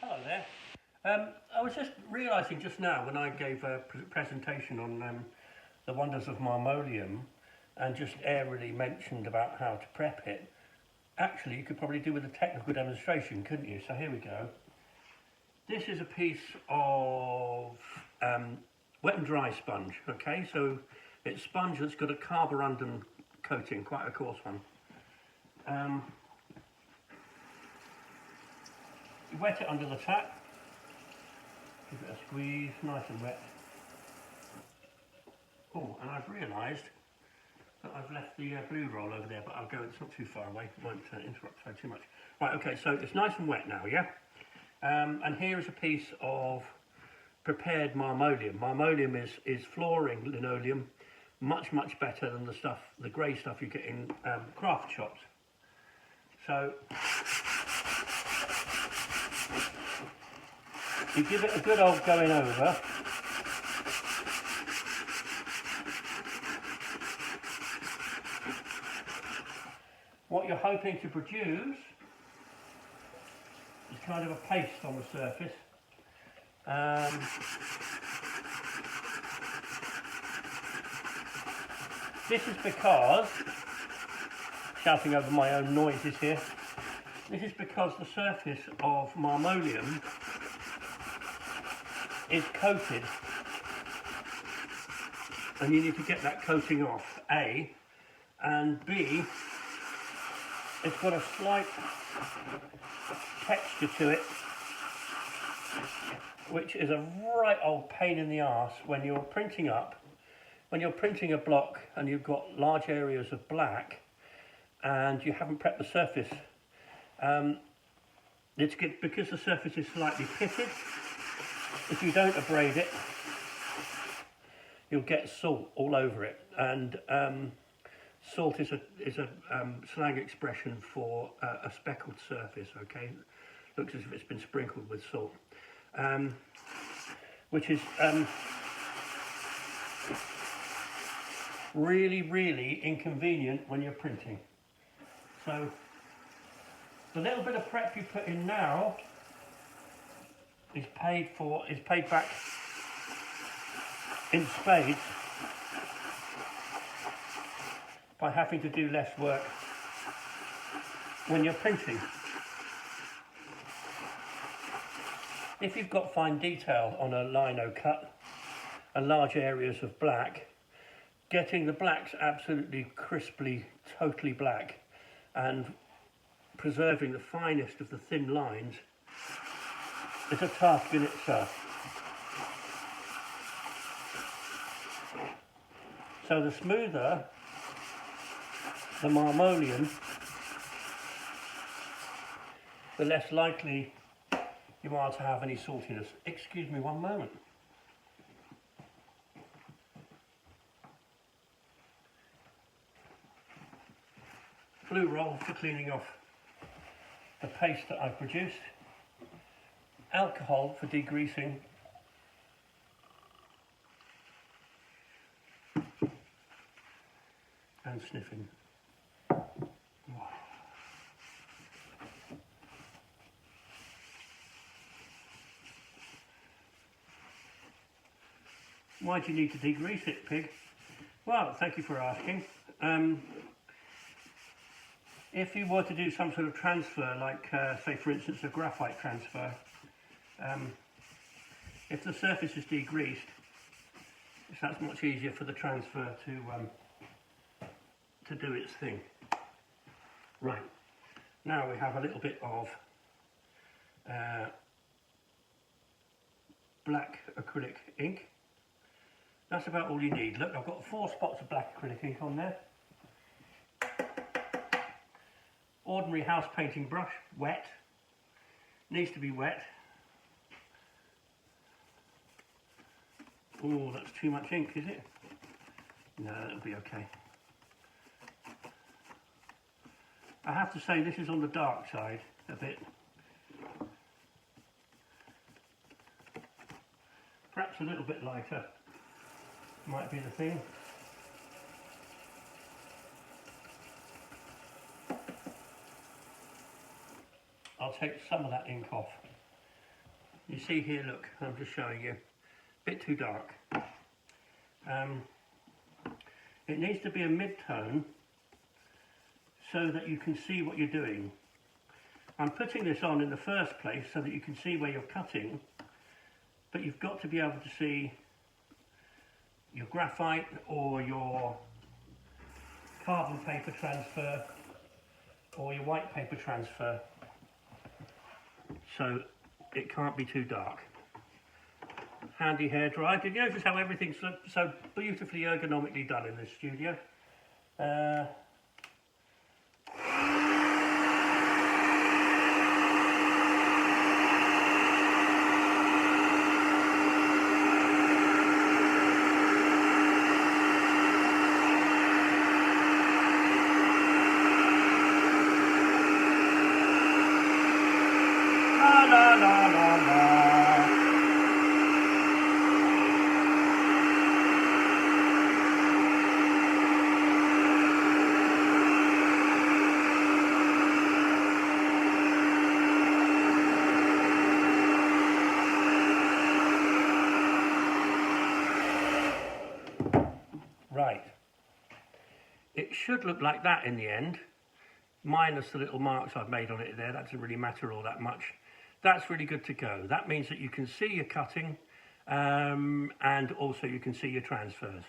Hello there. I was just realising just now when I gave a presentation on the wonders of marmoleum and just airily mentioned about how to prep it, actually you could probably do with a technical demonstration, couldn't you? So here we go. This is a piece of wet and dry sponge, okay? So it's sponge that's got a carborundum coating, quite a coarse one. You wet it under the tap, give it a squeeze, nice and wet. Oh, and I've realised that I've left the blue roll over there, but I'll go, it's not too far away, it won't interrupt so too much. Right, okay, so it's nice and wet now, yeah? And here is a piece of prepared marmoleum. Marmoleum is flooring linoleum, much better than the stuff, the grey stuff you get in craft shops. So you give it a good old going over. What you're hoping to produce is kind of a paste on the surface. This is because, shouting over my own noises here, this is because the surface of marmoleum is coated, and you need to get that coating off, A, and B, it's got a slight texture to it, which is a right old pain in the arse when you're printing a block and you've got large areas of black and you haven't prepped the surface. It's good because the surface is slightly pitted. If you don't abrade it, you'll get salt all over it, and salt is a slang expression for a speckled surface. Okay, looks as if it's been sprinkled with salt, which is really inconvenient when you're printing. So the little bit of prep you put in now is paid back in spades by having to do less work when you're printing. If you've got fine detail on a lino cut and large areas of black, getting the blacks absolutely crisply, totally black, and preserving the finest of the thin lines is a task in itself. So the smoother the marmoleum, the less likely you are to have any saltiness. Excuse me one moment. Blue roll for cleaning off the paste that I've produced. Alcohol for degreasing. And sniffing. Why do you need to degrease it, Pig? Well, thank you for asking. If you were to do some sort of transfer, like say for instance a graphite transfer, if the surface is degreased, that's much easier for the transfer to do its thing. Right, now we have a little bit of black acrylic ink. That's about all you need. Look, I've got 4 spots of black acrylic ink on there. Ordinary house painting brush, wet. Needs to be wet. Oh, that's too much ink, is it? No, that'll be okay. I have to say this is on the dark side a bit. Perhaps a little bit lighter might be the thing. I'll take some of that ink off You see here, look, I'm just showing you, a bit too dark. It needs to be a mid-tone so that you can see what you're doing. I'm putting this on in the first place so that you can see where you're cutting, but you've got to be able to see your graphite or your carbon paper transfer or your white paper transfer, so it can't be too dark. Handy hairdryer. Did you notice how everything's so beautifully ergonomically done in this studio? La la la la la. Right, it should look like that in the end, minus the little marks I've made on it there. That doesn't really matter all that much. That's really good to go. That means that you can see your cutting and also you can see your transfers.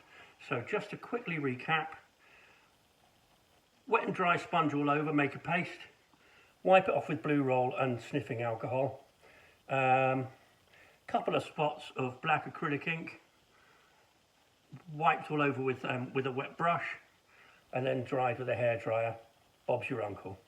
So just to quickly recap, wet and dry sponge all over, make a paste, wipe it off with blue roll and sniffing alcohol, couple of spots of black acrylic ink, wiped all over with a wet brush, and then dried with a hairdryer. Bob's your uncle.